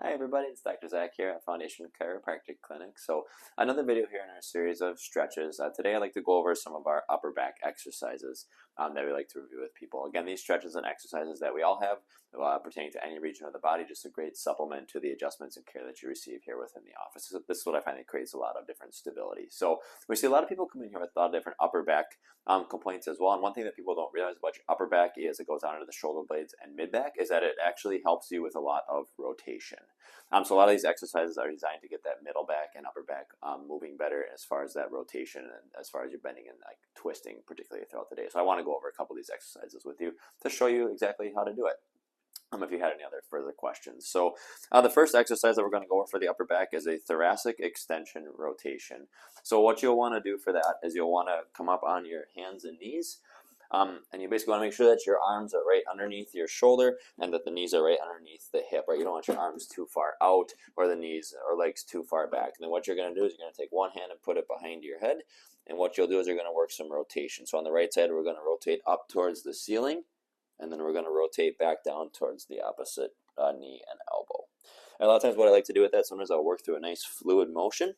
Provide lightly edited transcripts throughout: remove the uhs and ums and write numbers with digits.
Hi everybody, it's Dr. Zach here at Foundation Chiropractic Clinic. So another video here in our series of stretches. Today I'd like to go over some of our upper back exercises that we like to review with people. Again, these stretches and exercises that we all have pertaining to any region of the body, just a great supplement to the adjustments and care that you receive here within the office. So this is what I find that creates a lot of different stability. So we see a lot of people come in here with a lot of different upper back complaints as well. And one thing that people don't realize about your upper back is it goes down into the shoulder blades and mid back is that it actually helps you with a lot of rotation. So a lot of these exercises are designed to get that middle back and upper back moving better as far as that rotation and as far as you're bending and like twisting particularly throughout the day. So I want to go over a couple of these exercises with you to show you exactly how to do it. If you had any other further questions. So the first exercise that we're going to go over for the upper back is a thoracic extension rotation. So what you'll want to do for that is you'll want to come up on your hands and knees. And you basically want to make sure that your arms are right underneath your shoulder and that the knees are right underneath the hip, right? You don't want your arms too far out or the knees or legs too far back. And then what you're going to do is you're going to take one hand and put it behind your head. And what you'll do is you're going to work some rotation. So on the right side, we're going to rotate up towards the ceiling. And then we're going to rotate back down towards the opposite knee and elbow. And a lot of times what I like to do with that, sometimes I'll work through a nice fluid motion,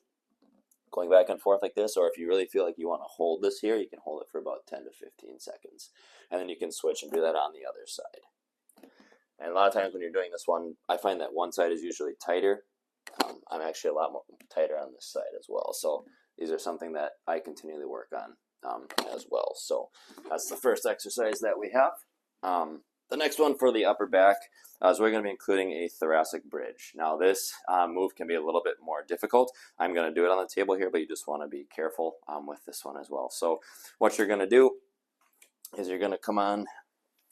going back and forth like this, or if you really feel like you want to hold this here, you can hold it for about 10 to 15 seconds. And then you can switch and do that on the other side. And a lot of times when you're doing this one, I find that one side is usually tighter. I'm actually a lot more tighter on this side as well. So these are something that I continually work on as well. So that's the first exercise that we have. The next one for the upper back is we're going to be including a thoracic bridge. Now this move can be a little bit more difficult. I'm going to do it on the table here, but you just want to be careful with this one as well. So what you're going to do is you're going to come on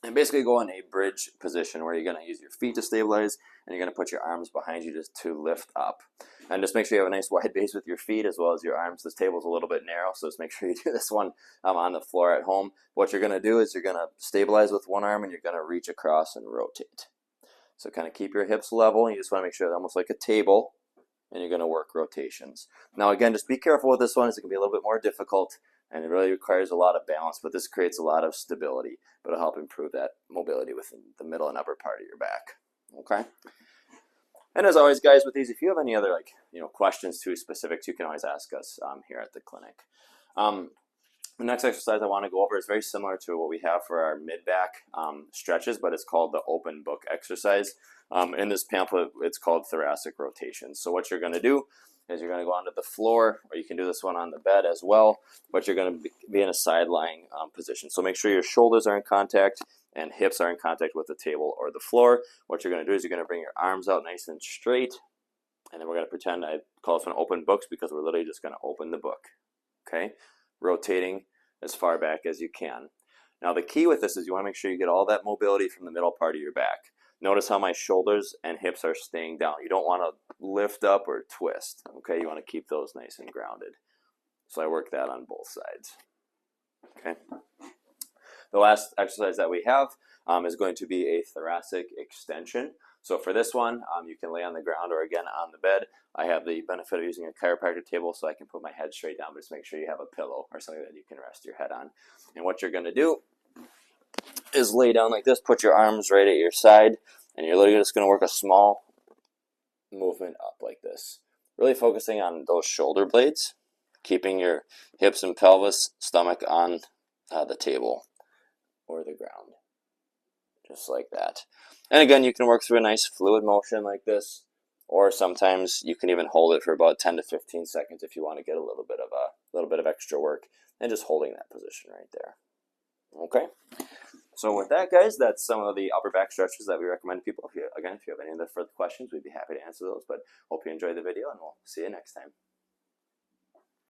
and basically go in a bridge position where you're going to use your feet to stabilize and you're going to put your arms behind you just to lift up. And just make sure you have a nice wide base with your feet as well as your arms. This table's a little bit narrow, so just make sure you do this one on the floor at home. What you're going to do is you're going to stabilize with one arm and you're going to reach across and rotate. So kind of keep your hips level and you just want to make sure they're almost like a table and you're going to work rotations. Now again, just be careful with this one as it can be a little bit more difficult and it really requires a lot of balance, but this creates a lot of stability, but it'll help improve that mobility within the middle and upper part of your back. Okay? And as always, guys, with these, if you have any other questions too specifics, you can always ask us here at the clinic. The next exercise I want to go over is very similar to what we have for our mid-back stretches, but it's called the open book exercise. In this pamphlet, it's called thoracic rotation. So what you're going to do is you're going to go onto the floor, or you can do this one on the bed as well, but you're going to be in a side-lying position. So make sure your shoulders are in contact and hips are in contact with the table or the floor. What you're going to do is you're going to bring your arms out nice and straight, and then we're going to pretend I call this one open books because we're literally just going to open the book, okay? Rotating as far back as you can. Now the key with this is you want to make sure you get all that mobility from the middle part of your back. Notice how my shoulders and hips are staying down. You don't want to lift up or twist, okay? You want to keep those nice and grounded. So I work that on both sides, okay? The last exercise that we have is going to be a thoracic extension. So for this one, you can lay on the ground or again on the bed. I have the benefit of using a chiropractic table so I can put my head straight down, but just make sure you have a pillow or something that you can rest your head on. And what you're going to do is lay down like this, put your arms right at your side, and you're literally just going to work a small movement up like this. Really focusing on those shoulder blades, keeping your hips and pelvis, stomach on the table or the ground, just like that. And again, you can work through a nice fluid motion like this, or sometimes you can even hold it for about 10 to 15 seconds if you want to get a little bit of extra work, and just holding that position right there. Okay. So with that, guys, that's some of the upper back stretches that we recommend to people. If you have any other further questions, we'd be happy to answer those. But hope you enjoyed the video, and we'll see you next time.